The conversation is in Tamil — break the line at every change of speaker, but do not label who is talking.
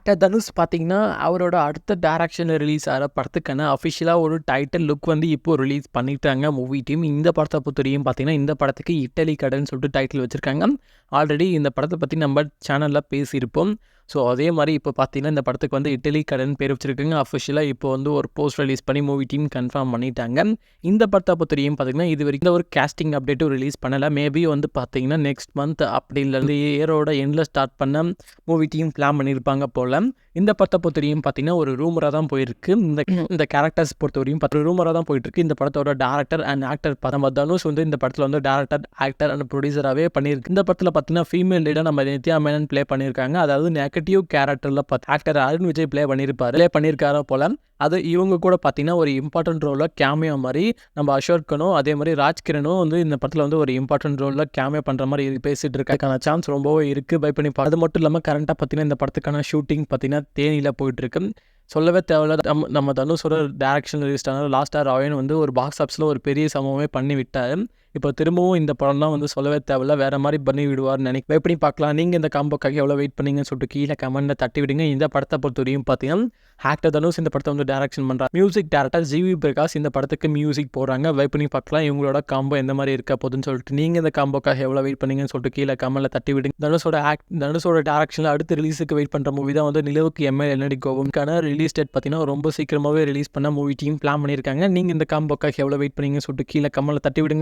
ஆக்டர் தனுஷ் பார்த்தீங்கன்னா, அவரோட அடுத்த டைரக்ஷன்ல ரிலீஸ் ஆகிற படத்துக்கான அஃபிஷியலா ஒரு டைட்டில் லுக் வந்து இப்போ ரிலீஸ் பண்ணிட்டாங்க மூவி டீம். இந்த படத்த பொறுத்தவரையும் பார்த்தீங்கன்னா, இந்த படத்துக்கு இட்டலி கடைன்னு சொல்லிட்டு டைட்டில் வச்சிருக்காங்க. ஆல்ரெடி இந்த படத்த பத்தி நம்ம சேனல்ல பேசியிருப்போம். ஸோ அதே மாரி இப்போ பார்த்தீங்கன்னா, இந்த படத்துக்கு வந்து இட்டலி கடைன்னு பேர் வச்சிருக்காங்க. அஃபிஷியலா இப்போ வந்து ஒரு போஸ்ட் ரிலீஸ் பண்ணி மூவி டீம் கன்ஃபார்ம் பண்ணிட்டாங்க. இந்த படத்த பொறுத்தவரையும் பார்த்தீங்கன்னா, இதுவரைக்கும் எந்த ஒரு காஸ்டிங் அப்டேட்டும் ரிலீஸ் பண்ணல. மேபி வந்து பார்த்தீங்கன்னா, நெக்ஸ்ட் மந்த் அப்படி இல்ல இந்த இயரோட எண்ட்ல ஸ்டார்ட் பண்ண மூவி டீம் பிளான் பண்ணியிருப்பாங்க போல. இந்த படத்த பொறுத்தவரையும் பார்த்தீங்கன்னா, ஒரு ரூமரா தான் போயிருக்கு. இந்த கேரக்டர்ஸ் பொறுத்தவரையும் ரூமரா தான் போயிட்டுருக்கு. இந்த படத்தோட டைரக்டர் அண்ட் ஆக்டர் நம்ம தனுஷ் வந்து இந்த படத்துல வந்து டைரக்டர், ஆக்டர் அண்ட் ப்ரொடியூசராகவே பண்ணியிருக்கு. இந்த படத்துல பார்த்தீங்கன்னா, ஃபீமேல் லீடா நம்ம நித்யா மேனன் ப்ளே பண்ணியிருக்காங்க. அதாவது நெகட்டிவ் கேரக்டர்ல ஆக்டர் அருண் விஜய் ப்ளே பண்ணியிருக்காரு போல. அது இவங்க கூட பார்த்தீங்கன்னா, ஒரு இம்பார்ட்டன்ட் ரோல்ல கேமியோ மாரி நம்ம அசோக் கனும், அதே மாரி ராஜ்கிரனும் வந்து இந்த படத்துல வந்து ஒரு இம்பார்ட்டன்ட் ரோல்ல கேமியோ பண்ற மாரி பேசிட்டு இருக்காங்க. சான்ஸ் ரொம்பவே இருக்கு. பை பண்ணி அது மட்டும் இல்லாம கரண்டா பார்த்தீங்கன்னா, இந்த படத்துக்கான ஷூட்டிங் பார்த்தீங்கன்னா, தேனியில போயிட்டு இருக்கு. சொல்லவே தேவையில்ல. நம்ம தனுஷோட டைரக்ஷன் ரிலீஸ் ஆன லாஸ்டா ராயன் வந்து ஒரு பாக்ஸ் ஆஃபீஸ்ல ஒரு பெரிய சம்பவமே பண்ணி விட்டாரு. இப்போ திரும்பவும் இந்த படம்லாம் வந்து சொல்லவே தேவையில்ல. வேற மாதிரி பண்ணி விடுவார்னு வெயிட் பண்ணி பார்க்கலாம். நீங்க இந்த காம்போக்காக எவ்வளோ வெயிட் பண்ணீங்கன்னு சொல்லிட்டு கீழே கமெண்ட்ல தட்டி விடுங்க. இந்த படத்தை பொறுத்தவரையும் பார்த்தீங்கன்னா, ஆக்டர் தனுஷ் இந்த படத்தை வந்து டைரக்ஷன் பண்றாங்க. மியூசிக் டைரக்டர் ஜிவி பிரகாஷ் இந்த படத்துக்கு மியூசிக் போடுறாங்க. வெயிட் பண்ணி பார்க்கலாம் இவங்களோட காம்போ எந்த மாதிரி இருக்க போகுதுன்னு சொல்லிட்டு. நீங்க இந்த காம்போக்காக எவ்வளோ வெயிட் பண்ணீங்கன்னு சொல்லிட்டு கீழே கமெண்ட்ல தட்டி விடுங்க. தனுஷோட டைரக்ஷன்ல அடுத்து ரிலீஸுக்கு வெயிட் பண்ற மூவி தான் வந்து நிலவுக்கு எம்எல் என்னடி கோவம்கான ரிலீஸ் டேட் பார்த்தீங்கன்னா ரொம்ப சீக்கிரமாவே ரிலீஸ் பண்ண மூவி டீம் பிளான் பண்ணியிருக்காங்க. நீங்க இந்த காம்போக்காக எவ்வளோ வெயிட் பண்ணீங்கன்னு சொல்லிட்டு கீழே கமெண்ட்ல தட்டி விடுங்க.